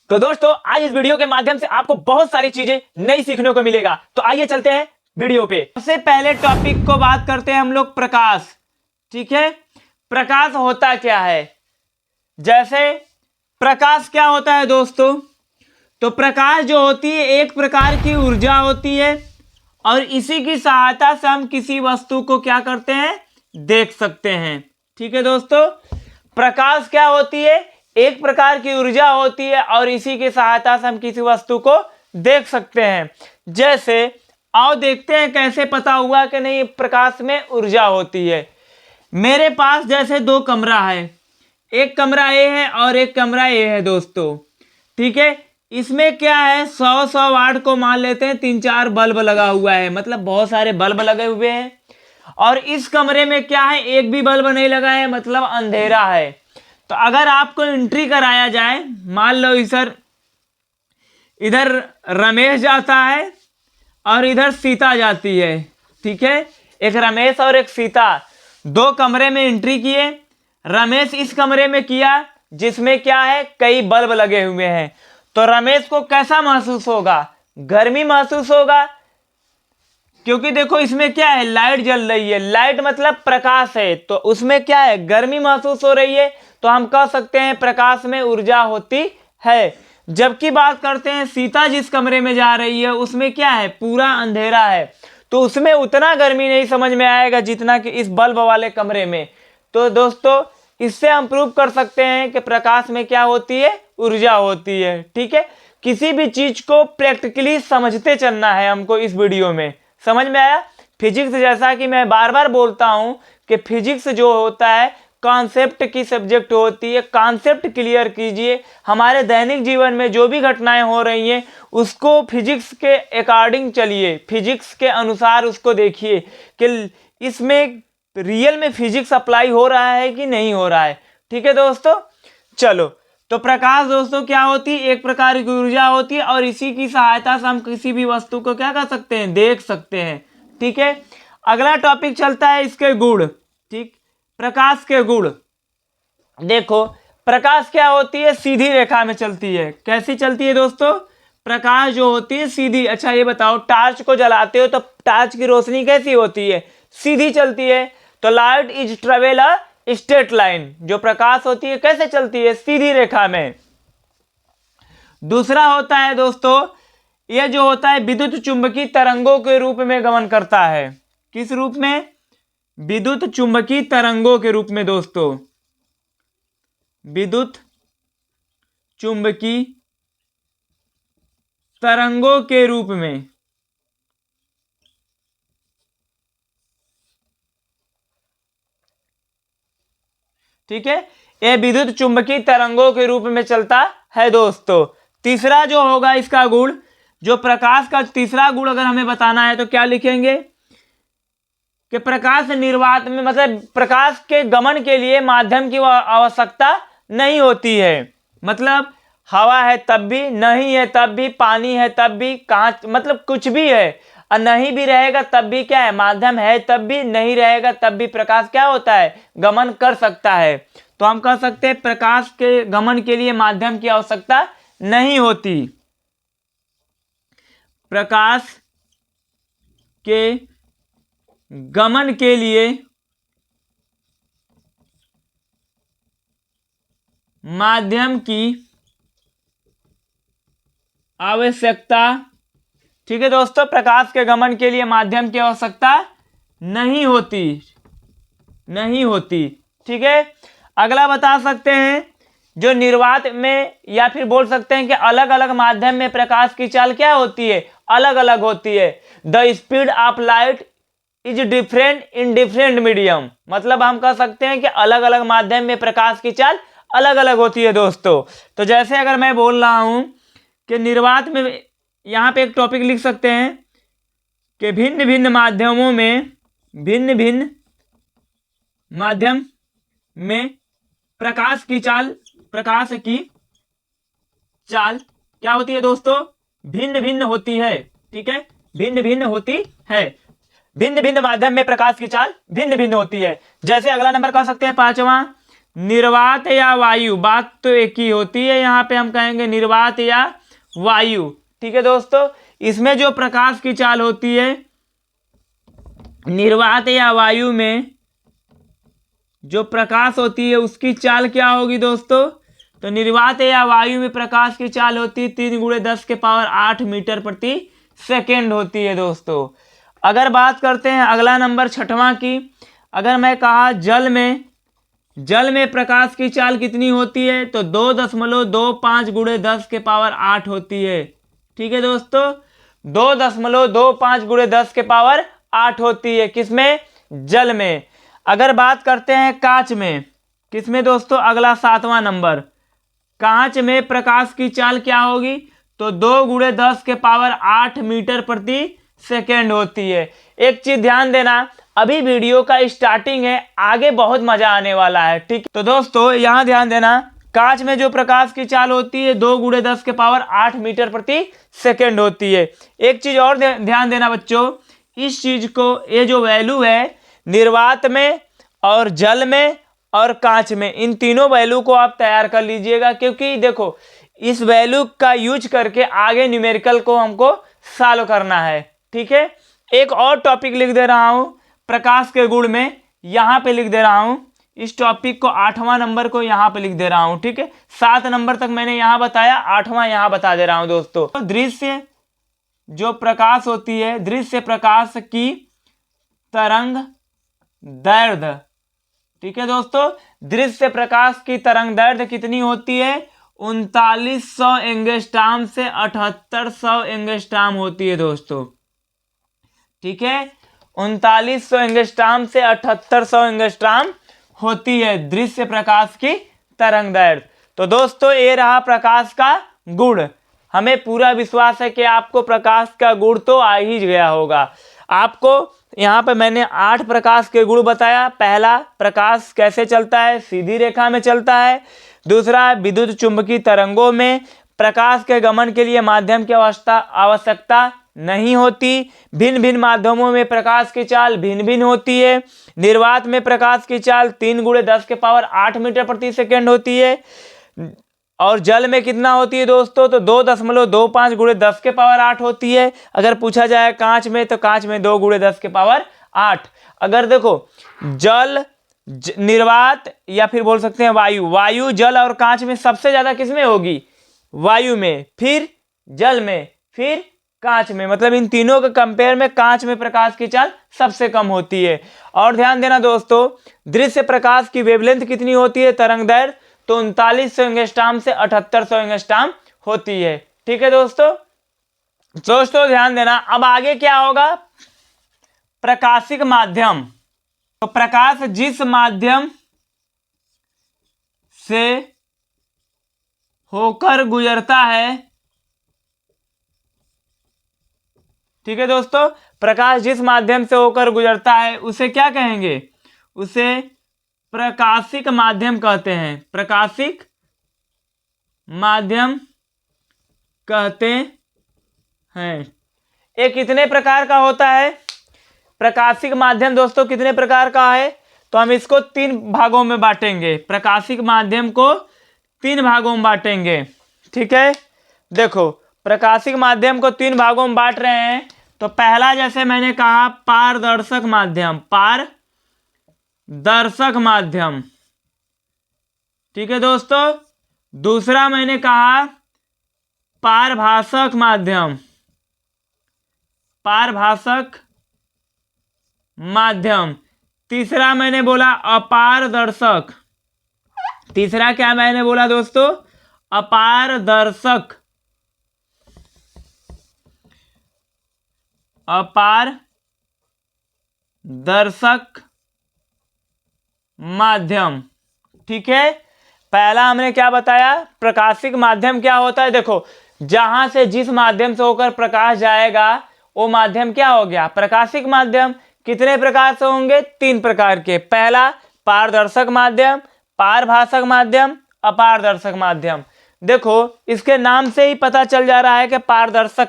तो दोस्तों आज इस वीडियो के माध्यम से आपको बहुत सारी चीजें नई सीखने को मिलेगा। तो आइए चलते हैं वीडियो पे। सबसे पहले टॉपिक को बात करते हैं हम लोग प्रकाश। ठीक है, प्रकाश होता क्या है। जैसे प्रकाश क्या होता है दोस्तों, तो प्रकाश जो होती है एक प्रकार की ऊर्जा होती है और इसी की सहायता से हम किसी वस्तु को क्या करते हैं, देख सकते हैं। ठीक है दोस्तों, प्रकाश क्या होती है, एक प्रकार की ऊर्जा होती है और इसी की सहायता से हम किसी वस्तु को देख सकते हैं। जैसे आओ देखते हैं कैसे पता हुआ कि नहीं प्रकाश में ऊर्जा होती है। मेरे पास जैसे दो कमरा है, एक कमरा ए है और एक कमरा ए है दोस्तों। ठीक है, इसमें क्या है 100 वाट को मान लेते हैं, 3-4 बल्ब लगा हुआ है, मतलब बहुत सारे बल्ब लगे हुए हैं। और इस कमरे में क्या है, एक भी बल्ब नहीं लगा है, मतलब अंधेरा है। तो अगर आपको एंट्री कराया जाए, मान लो इधर रमेश जाता है और इधर सीता जाती है। ठीक है, एक रमेश और एक सीता दो कमरे में एंट्री किए। रमेश इस कमरे में किया जिसमें क्या है कई बल्ब लगे हुए हैं। तो रमेश को कैसा महसूस होगा, गर्मी महसूस होगा, क्योंकि देखो इसमें क्या है लाइट जल रही है, लाइट मतलब प्रकाश है, तो उसमें क्या है गर्मी महसूस हो रही है। तो हम कह सकते हैं प्रकाश में ऊर्जा होती है। जबकि बात करते हैं सीता जिस कमरे में जा रही है उसमें क्या है पूरा अंधेरा है, तो उसमें उतना गर्मी नहीं समझ में आएगा जितना कि इस बल्ब वाले कमरे में। तो दोस्तों इससे हम प्रूव कर सकते हैं कि प्रकाश में क्या होती है, ऊर्जा होती है। ठीक है, किसी भी चीज को प्रैक्टिकली समझते चलना है हमको। इस वीडियो में समझ में आया। फिजिक्स जैसा कि मैं बार बार बोलता हूं कि फिजिक्स जो होता है कॉन्सेप्ट की सब्जेक्ट होती है। कॉन्सेप्ट क्लियर कीजिए। हमारे दैनिक जीवन में जो भी घटनाएं हो रही हैं उसको फिजिक्स के अकॉर्डिंग चलिए, फिजिक्स के अनुसार उसको देखिए कि इसमें रियल में फिजिक्स अप्लाई हो रहा है कि नहीं हो रहा है। ठीक है दोस्तों, चलो तो प्रकाश दोस्तों क्या होती है, एक प्रकार की ऊर्जा होती है और इसी की सहायता से हम किसी भी वस्तु को क्या कर सकते हैं, देख सकते हैं। ठीक है, अगला टॉपिक चलता है इसके गुण। ठीक, प्रकाश के गुण देखो, प्रकाश क्या होती है, सीधी रेखा में चलती है। कैसी चलती है दोस्तों, प्रकाश जो होती है सीधी। अच्छा ये बताओ, टार्च को जलाते हो तो टार्च की रोशनी कैसी होती है, सीधी चलती है। तो light is travel a straight line, जो प्रकाश होती है कैसे चलती है, सीधी रेखा में। दूसरा होता है दोस्तों, यह जो होता है विद्युत चुंबकीय तरंगों के रूप में गमन करता है। किस रूप में, विद्युत चुंबकीय तरंगों के रूप में दोस्तों, विद्युत चुंबकीय तरंगों के रूप में। ठीक है, यह विद्युत चुंबकीय तरंगों के रूप में चलता है दोस्तों। तीसरा जो होगा इसका गुण, जो प्रकाश का तीसरा गुण अगर हमें बताना है तो क्या लिखेंगे कि प्रकाश निर्वात में, मतलब प्रकाश के गमन के लिए माध्यम की आवश्यकता नहीं होती है। मतलब हवा है तब भी, नहीं है तब भी, पानी है तब भी, कांच, मतलब कुछ भी है और नहीं भी रहेगा तब भी क्या है, माध्यम है तब भी, नहीं रहेगा तब भी प्रकाश क्या होता है, गमन कर सकता है। तो हम कह सकते हैं प्रकाश के गमन के लिए माध्यम की आवश्यकता नहीं होती। प्रकाश के गमन के लिए माध्यम की आवश्यकता, ठीक है दोस्तों, प्रकाश के गमन के लिए माध्यम की आवश्यकता नहीं होती। ठीक है, अगला बता सकते हैं, जो निर्वात में या फिर बोल सकते हैं कि अलग अलग माध्यम में प्रकाश की चाल क्या होती है, अलग अलग होती है। The speed of light is different in different medium, मतलब हम कह सकते हैं कि अलग अलग माध्यम में प्रकाश की चाल अलग अलग होती है दोस्तों। तो जैसे अगर मैं बोल रहा हूं कि निर्वात में, यहां पे एक टॉपिक लिख सकते हैं कि भिन्न भिन्न माध्यमों में, भिन्न भिन्न माध्यम में प्रकाश की चाल क्या होती है दोस्तों, भिन्न भिन्न होती है। ठीक है, भिन्न भिन्न होती है, भिन्न भिन्न माध्यम में प्रकाश की चाल भिन्न भिन्न होती है। जैसे अगला नंबर कह सकते हैं पांचवा, निर्वात या वायु, बात तो एक ही होती है, यहाँ पे हम कहेंगे निर्वात या वायु। ठीक है दोस्तों, इसमें जो प्रकाश की चाल होती है निर्वात या वायु में जो प्रकाश होती है उसकी चाल क्या होगी दोस्तों? तो निर्वात या वायु में प्रकाश की चाल होती है 3×10⁸ मीटर प्रति सेकेंड होती है दोस्तों। अगर बात करते हैं अगला नंबर 6वां की, अगर मैं कहा जल में प्रकाश की चाल कितनी होती है? तो 2.25×10⁸ होती है। ठीक है दोस्तों, 2.25×10⁸ होती है, किसमें? जल में। अगर बात करते हैं कांच में, किसमें दोस्तों? अगला 7वां नंबर, कांच में प्रकाश की चाल क्या होगी? तो 2×10⁸ मीटर प्रति सेकेंड होती है। एक चीज ध्यान देना, अभी वीडियो का स्टार्टिंग है, आगे बहुत मजा आने वाला है। ठीक, तो दोस्तों यहां ध्यान देना, कांच में जो प्रकाश की चाल होती है 2×10⁸ मीटर प्रति सेकेंड होती है। एक चीज और ध्यान देना बच्चों, इस चीज को, ये जो वैल्यू है निर्वात में और जल में और कांच में, इन तीनों वैल्यू को आप तैयार कर लीजिएगा, क्योंकि देखो इस वैल्यू का यूज करके आगे न्यूमेरिकल को हमको सॉल्व करना है। ठीक है, एक और टॉपिक लिख दे रहा हूं प्रकाश के गुण में, यहां पे लिख दे रहा हूं इस टॉपिक को, 8वां नंबर को यहां पे लिख दे रहा हूं। ठीक है, 7 नंबर तक मैंने यहां बताया, 8वां यहां बता दे रहा हूं दोस्तों। तो दृश्य जो प्रकाश होती है, दृश्य प्रकाश की तरंग दैर्ध्य, ठीक है दोस्तों, दृश्य प्रकाश की तरंग दैर्ध्य कितनी होती है? 3900 एंगस्ट्राम से 7800 एंगस्ट्राम होती है दोस्तों। ठीक है, 3900 एंगस्ट्राम से 7800 एंगस्ट्राम होती है दृश्य प्रकाश की तरंग दैर्ध्य। तो दोस्तों ये रहा प्रकाश का गुण। हमें पूरा विश्वास है कि आपको प्रकाश का गुण तो आ ही गया होगा। आपको यहाँ पे मैंने 8 प्रकाश के गुण बताया। पहला, प्रकाश कैसे चलता है? सीधी रेखा में चलता है। दूसरा, विद्युत चुंबकीय तरंगों में प्रकाश के गमन के लिए माध्यम की आवश्यकता नहीं होती। भिन्न भिन्न माध्यमों में प्रकाश की चाल भिन्न भिन्न होती है। निर्वात में प्रकाश की चाल 3×10⁸ मीटर प्रति सेकेंड होती है, और जल में कितना होती है दोस्तों? तो 2.25×10⁸ होती है। अगर पूछा जाए कांच में, तो कांच में 2×10⁸। अगर देखो जल, निर्वात या फिर बोल सकते हैं वायु, जल और कांच में सबसे ज्यादा किसमें होगी? वायु में, फिर जल में, फिर कांच में। मतलब इन तीनों के कंपेयर में कांच में प्रकाश की चाल सबसे कम होती है। और ध्यान देना दोस्तों, दृश्य प्रकाश की वेवलेंथ कितनी होती है? तरंग दैर्ध्य, तो 3900 एंगस्ट्राम से 7800 एंगस्ट्राम होती है। ठीक है दोस्तों, ध्यान देना। अब आगे क्या होगा? प्रकाशिक माध्यम। तो प्रकाश जिस माध्यम से होकर गुजरता है, ठीक है दोस्तों, प्रकाश जिस माध्यम से होकर गुजरता है उसे क्या कहेंगे? उसे प्रकाशिक माध्यम कहते हैं। प्रकाशिक माध्यम कहते हैं। ये कितने प्रकार का होता है? प्रकाशिक माध्यम दोस्तों कितने प्रकार का है? तो हम इसको 3 भागों में बांटेंगे। प्रकाशिक माध्यम को 3 भागों में बांटेंगे। ठीक है, देखो प्रकाशिक माध्यम को 3 भागों में बांट रहे हैं। तो पहला, जैसे मैंने कहा, पारदर्शक माध्यम, पारदर्शक माध्यम। ठीक है दोस्तों, दूसरा मैंने कहा पारभाषक माध्यम, पारभाषक माध्यम। तीसरा मैंने बोला अपारदर्शक। तीसरा क्या मैंने बोला दोस्तों? अपारदर्शक, अपारदर्शक माध्यम। ठीक है, पहला हमने क्या बताया? प्रकाशिक माध्यम क्या होता है? देखो, जहां से जिस माध्यम से होकर प्रकाश जाएगा वो माध्यम क्या हो गया? प्रकाशिक माध्यम। कितने प्रकार से होंगे? 3 प्रकार के। पहला पारदर्शक माध्यम, पारभाषक माध्यम, अपारदर्शक माध्यम। देखो इसके नाम से ही पता चल जा रहा है कि पारदर्शक,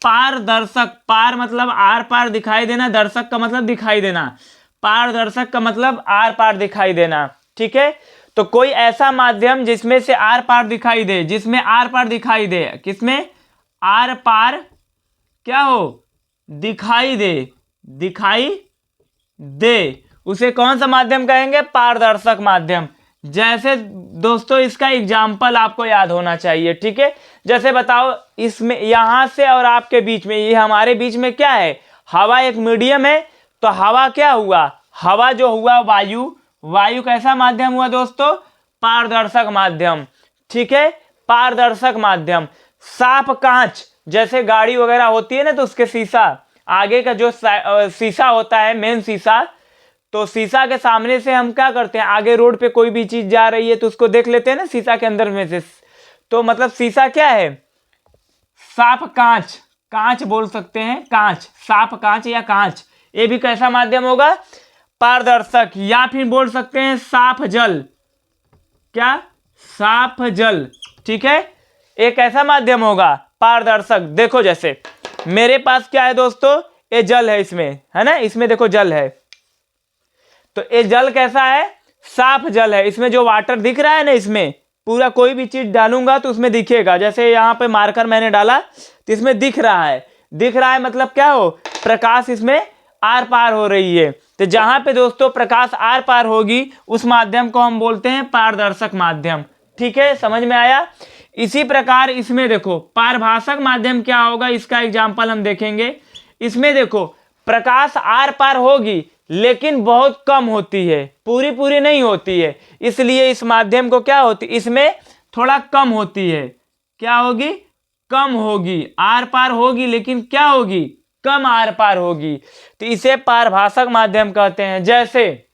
पार मतलब आर पार दिखाई देना, दर्शक का मतलब दिखाई देना, पारदर्शक का मतलब आर पार दिखाई देना। ठीक है, तो कोई ऐसा माध्यम जिसमें से आर पार दिखाई दे, जिसमें आर पार दिखाई दे, किसमें आर पार क्या हो, दिखाई दे, दिखाई दे, उसे कौन सा माध्यम कहेंगे, पारदर्शक माध्यम। जैसे दोस्तों इसका एग्जाम्पल आपको याद होना चाहिए, ठीक है। जैसे बताओ इसमें यहां से और आपके बीच में, ये हमारे बीच में क्या है, हवा एक मीडियम है, तो हवा क्या हुआ, हवा जो हुआ वायु, वायु कैसा माध्यम हुआ दोस्तों, पारदर्शक माध्यम, ठीक है, पारदर्शक माध्यम। साफ कांच, जैसे गाड़ी वगैरह होती है ना, तो उसके शीशा, आगे का जो शीशा होता है मेन शीशा, तो शीशा के सामने से हम क्या करते हैं, आगे रोड पे कोई भी चीज जा रही है तो उसको देख लेते हैं ना शीशा के अंदर में से, तो मतलब शीशा क्या है, साफ कांच, कांच बोल सकते हैं, कांच, साफ कांच या कांच, ये भी कैसा माध्यम होगा, पारदर्शक। या फिर बोल सकते हैं साफ जल, क्या, साफ जल, ठीक है, एक ऐसा माध्यम होगा पारदर्शक। देखो जैसे मेरे पास क्या है दोस्तों, ये जल है, इसमें है ना, इसमें देखो जल है, तो ये जल कैसा है, साफ जल है, इसमें जो वाटर दिख रहा है ना, इसमें पूरा कोई भी चीज डालूंगा तो उसमें दिखेगा, जैसे यहाँ पे मार्कर मैंने डाला तो इसमें दिख रहा है, दिख रहा है मतलब क्या हो, प्रकाश इसमें आर पार हो रही है। तो जहां पे दोस्तों प्रकाश आर पार होगी उस माध्यम को हम बोलते हैं पारदर्शक माध्यम, ठीक है, समझ में आया। इसी प्रकार इसमें देखो पारभाषक माध्यम क्या होगा, इसका एग्जाम्पल हम देखेंगे। इसमें देखो प्रकाश आर पार होगी लेकिन बहुत कम होती है, पूरी पूरी नहीं होती है, इसलिए इस माध्यम को क्या होती, इसमें थोड़ा कम होती है, क्या होगी, कम होगी, आर पार होगी लेकिन क्या होगी, कम आर पार होगी, तो इसे पारभाषक माध्यम कहते हैं। जैसे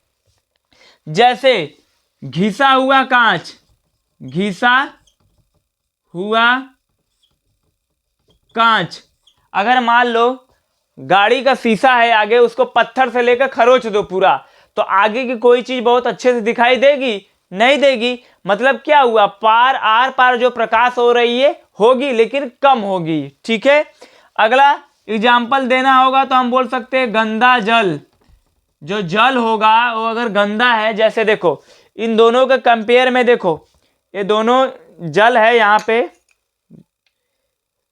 जैसे घिसा हुआ कांच, घिसा हुआ कांच, अगर मान लो गाड़ी का शीशा है आगे, उसको पत्थर से लेकर खरोच दो पूरा, तो आगे की कोई चीज बहुत अच्छे से दिखाई देगी, नहीं देगी, मतलब क्या हुआ, पार आर पार जो प्रकाश हो रही है होगी लेकिन कम होगी, ठीक है। अगला एग्जाम्पल देना होगा तो हम बोल सकते हैं गंदा जल, जो जल होगा वो अगर गंदा है, जैसे देखो इन दोनों के कंपेयर में देखो, ये दोनों जल है यहाँ पे,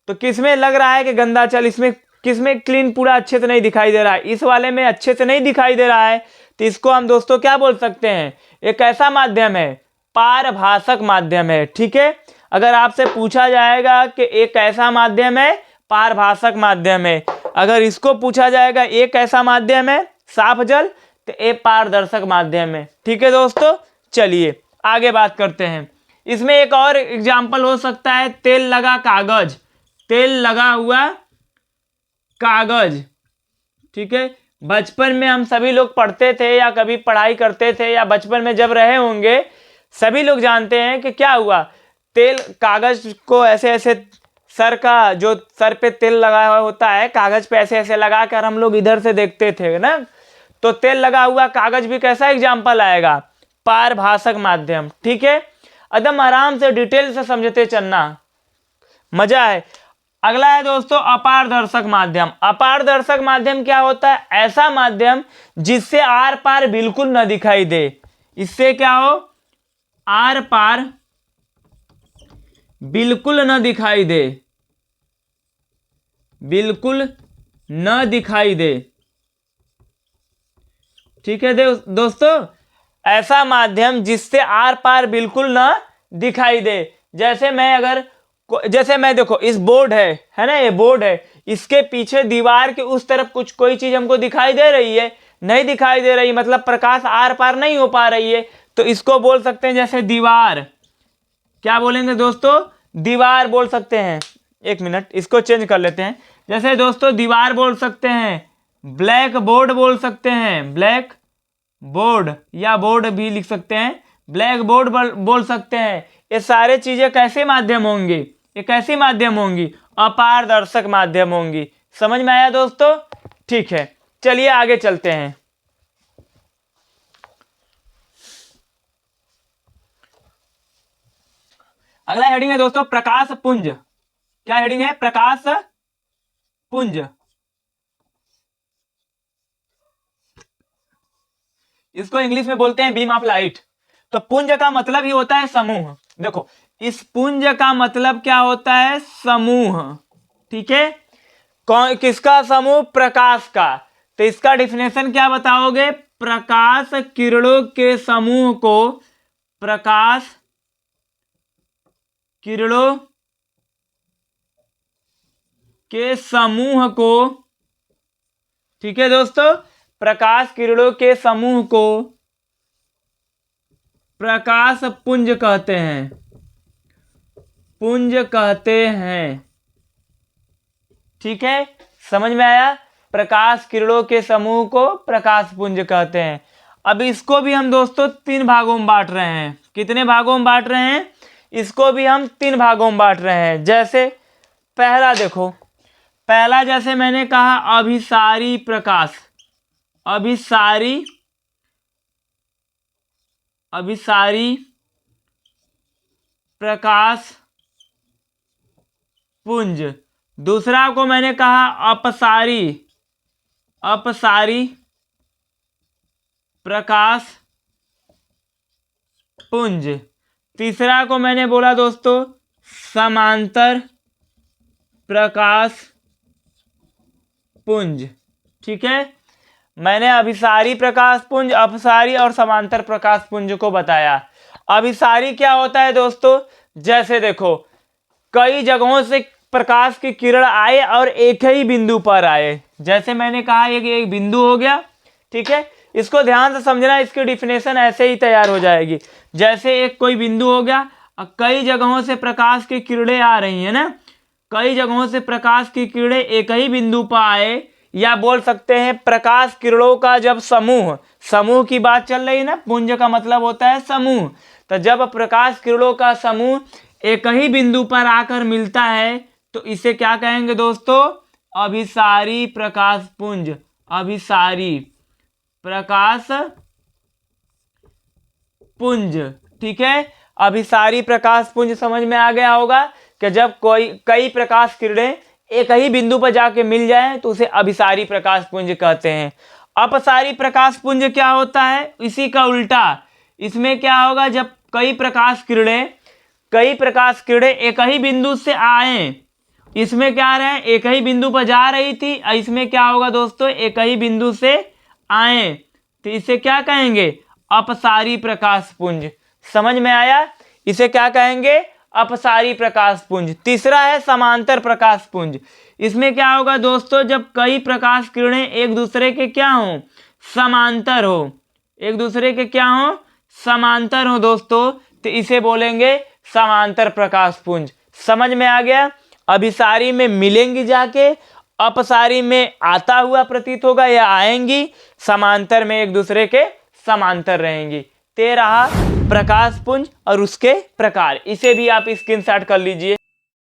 तो किसमें लग रहा है कि गंदा जल, इसमें किसमें क्लीन पूरा अच्छे से नहीं दिखाई दे रहा है, इस वाले में अच्छे से नहीं दिखाई दे रहा है, तो इसको हम दोस्तों क्या बोल सकते हैं, एक ऐसा माध्यम है, पारभाषक माध्यम है, ठीक है। अगर आपसे पूछा जाएगा कि एक ऐसा माध्यम है, पारभाषक माध्यम है, अगर इसको पूछा जाएगा एक ऐसा माध्यम है साफ जल, तो ये पारदर्शक माध्यम है, ठीक है दोस्तों। चलिए आगे बात करते हैं। इसमें एक और एग्जाम्पल हो सकता है तेल लगा कागज, तेल लगा हुआ कागज, ठीक है। बचपन में हम सभी लोग पढ़ते थे या कभी पढ़ाई करते थे या बचपन में जब रहे होंगे, सभी लोग जानते हैं कि क्या हुआ, तेल कागज को ऐसे ऐसे सर का, जो सर पे तेल लगा हुआ होता है कागज पे ऐसे ऐसे लगा कर हम लोग इधर से देखते थे ना, तो तेल लगा हुआ कागज भी कैसा एग्जाम्पल आएगा, पारभाषक माध्यम, ठीक है। एकदम आराम से डिटेल से समझते चलना, मजा है। अगला है दोस्तों अपारदर्शक माध्यम। अपारदर्शक माध्यम क्या होता है, ऐसा माध्यम जिससे आर पार बिल्कुल न दिखाई दे, इससे क्या हो, आर पार बिल्कुल न दिखाई दे, बिल्कुल न दिखाई दे, ठीक है दोस्तों, ऐसा माध्यम जिससे आर पार बिल्कुल न दिखाई दे। जैसे मैं अगर, जैसे मैं देखो इस बोर्ड है ना, ये बोर्ड है, इसके पीछे दीवार के उस तरफ कुछ कोई चीज हमको दिखाई दे रही है, नहीं दिखाई दे रही, मतलब प्रकाश आर पार नहीं हो पा रही है, तो इसको बोल सकते हैं जैसे दीवार, क्या बोलेंगे दोस्तों, दीवार बोल सकते हैं। एक मिनट इसको चेंज कर लेते हैं, जैसे दोस्तों दीवार बोल सकते हैं, ब्लैक बोर्ड बोल सकते हैं, ब्लैक बोर्ड या बोर्ड भी लिख सकते हैं, ब्लैक बोर्ड बोल सकते हैं। ये सारे चीजें कैसे माध्यम होंगे, ये कैसी माध्यम होंगी, अपारदर्शक माध्यम होंगी। समझ में आया दोस्तों, ठीक है। चलिए आगे चलते हैं। अगला हेडिंग है दोस्तों प्रकाश पुंज। क्या हेडिंग है, प्रकाश पुंज। इसको इंग्लिश में बोलते हैं बीम ऑफ लाइट। तो पुंज का मतलब ही होता है समूह। देखो इस पुंज का मतलब क्या होता है? समूह। ठीक है, कौन किसका समूह? प्रकाश का। तो इसका डिफिनेशन क्या बताओगे? प्रकाश किरणों के समूह को, प्रकाश किरणों के समूह को, ठीक है दोस्तों, प्रकाश किरणों के समूह को प्रकाश पुंज कहते हैं, पुंज कहते हैं। ठीक है, समझ में आया? प्रकाश किरणों के समूह को प्रकाश पुंज कहते हैं। अब इसको भी हम दोस्तों 3 भागों में बांट रहे हैं। कितने भागों में बांट रहे हैं? इसको भी हम 3 भागों में बांट रहे हैं। जैसे पहला देखो, पहला जैसे मैंने कहा अभिसारी प्रकाश, अभिसारी प्रकाश पुंज। दूसरा को मैंने कहा अपसारी प्रकाश पुंज। तीसरा को मैंने बोला दोस्तों समांतर प्रकाश पुंज। ठीक है, मैंने अभिसारी प्रकाश पुंज, अपसारी और समांतर प्रकाश पुंज को बताया। अभिसारी क्या होता है दोस्तों? जैसे देखो कई जगहों से प्रकाश की किरण आए और एक ही बिंदु पर आए। जैसे मैंने कहा एक बिंदु हो गया। ठीक है, इसको ध्यान से समझना, इसकी डिफिनेशन ऐसे ही तैयार हो जाएगी। जैसे एक कोई बिंदु हो गया और कई जगहों से प्रकाश की किरणें आ रही है ना, कई जगहों से प्रकाश की किरणें एक ही बिंदु पर आए, या बोल सकते हैं प्रकाश किरणों का जब समूह की बात चल रही है ना, पुंज का मतलब होता है समूह। तो जब प्रकाश किरणों का समूह एक ही बिंदु पर आकर मिलता है तो इसे क्या कहेंगे दोस्तों? अभिसारी प्रकाश पुंज, अभिसारी प्रकाश पुंज। ठीक है, अभिसारी प्रकाश पुंज समझ में आ गया होगा कि जब कई प्रकाश किरणें एक ही बिंदु पर जाके मिल जाए तो उसे अभिसारी प्रकाश पुंज कहते हैं। अपसारी प्रकाश पुंज क्या होता है? इसी का उल्टा। इसमें क्या होगा? जब कई प्रकाश किरणें एक ही बिंदु से आए, इसमें क्या रहे? एक ही बिंदु पर जा रही थी, इसमें क्या होगा दोस्तों? एक ही बिंदु से आए, तो इसे क्या कहेंगे? अपसारी प्रकाश पुंज। समझ में आया? इसे क्या कहेंगे? अपसारी प्रकाश पुंज। तीसरा है समांतर प्रकाश पुंज। इसमें क्या होगा दोस्तों? जब कई प्रकाश किरणें एक दूसरे के क्या हो? समांतर हो, एक दूसरे के क्या हो? समांतर हो दोस्तों, तो इसे बोलेंगे समांतर प्रकाश पुंज। समझ में आ गया? अभिसारी में मिलेंगी जाके, अपसारी में आता हुआ प्रतीत होगा या आएंगी, समांतर में एक दूसरे के समांतर रहेंगी। ते रहा प्रकाश पुंज और उसके प्रकार। इसे भी आप स्क्रीनशॉट कर लीजिए।